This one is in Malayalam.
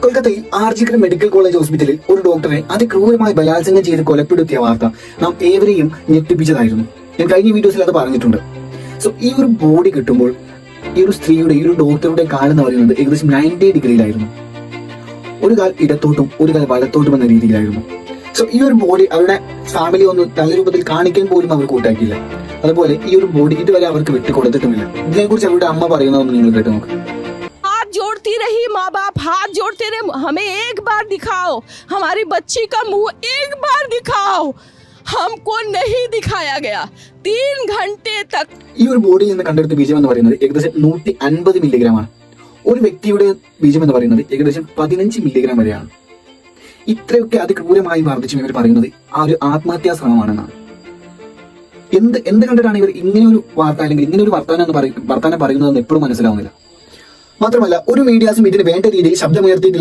കൊൽക്കത്തയിൽ ആർജിക്കൽ മെഡിക്കൽ കോളേജ് ഹോസ്പിറ്റലിൽ ഒരു ഡോക്ടറെ അതിക്രൂരമായി ബലാത്സംഗം ചെയ്ത് കൊലപ്പെടുത്തിയ വാർത്ത നാം ഏവരെയും ഞെട്ടിപ്പിച്ചതായിരുന്നു. ഞാൻ കഴിഞ്ഞ വീഡിയോസിൽ അത് പറഞ്ഞിട്ടുണ്ട്. സോ ഈ ഒരു ബോഡി കിട്ടുമ്പോൾ ഈ ഒരു സ്ത്രീയുടെ, ഈ ഒരു ഡോക്ടറുടെ കാലെന്ന് പറയുന്നത് ഏകദേശം 90 ഡിഗ്രിയിലായിരുന്നു. ഒരു കാൽ ഇടത്തോട്ടും ഒരു കാൽ വലത്തോട്ടും എന്ന രീതിയിലായിരുന്നു. സോ ഈ ഒരു ബോഡി അവരുടെ ഫാമിലി ഒന്നും നല്ല രൂപത്തിൽ കാണിക്കാൻ പോലും അവർ കൂട്ടാക്കിയില്ല. അതുപോലെ ഈ ഒരു ബോഡി ഇതുവരെ അവർക്ക് വിട്ടുകൊടുത്തിട്ടുമില്ല. ഇതിനെക്കുറിച്ച് അവരുടെ അമ്മ പറയുന്നതൊന്ന് നിങ്ങൾ കേട്ട് നോക്ക്. जोड़ती रही माँ बाप, हाथ जोड़ते रहे, हमें एक बार दिखाओ, हमारी बच्ची का मुंह एक बार दिखाओ. हमको नहीं दिखाया गया 3 घंटे तक. ഈ ഒരു ബോഡിയിൽ നിന്ന് കണ്ടെടുത്ത ബീജം എന്ന് പറയുന്നത് ഏകദേശം 150 മില്ലിഗ്രാമാണ്. ഒരു വ്യക്തിയുടെ ബീജം എന്ന് പറയുന്നത് ഏകദേശം 15 മില്ലിഗ്രാം വരെയാണ്. ഇത്രയൊക്കെ അതിക്രൂരമായി വർദ്ധിച്ചും ഇവർ പറയുന്നത് ആ ഒരു ആത്മഹത്യാ ശ്രമമാണെന്നാണ്. എന്ത് കണ്ടിട്ടാണ് ഇവർ ഇങ്ങനെ ഒരു വാർത്ത അല്ലെങ്കിൽ ഇങ്ങനെ ഒരു വർത്താനം പറയുന്നതെന്ന് എപ്പോഴും മനസ്സിലാവുന്നില്ല. മാത്രമല്ല ഒരു മീഡിയാസും ഇതിന് വേണ്ട രീതിയിൽ ശബ്ദമുയർത്തിയിട്ടില്ല.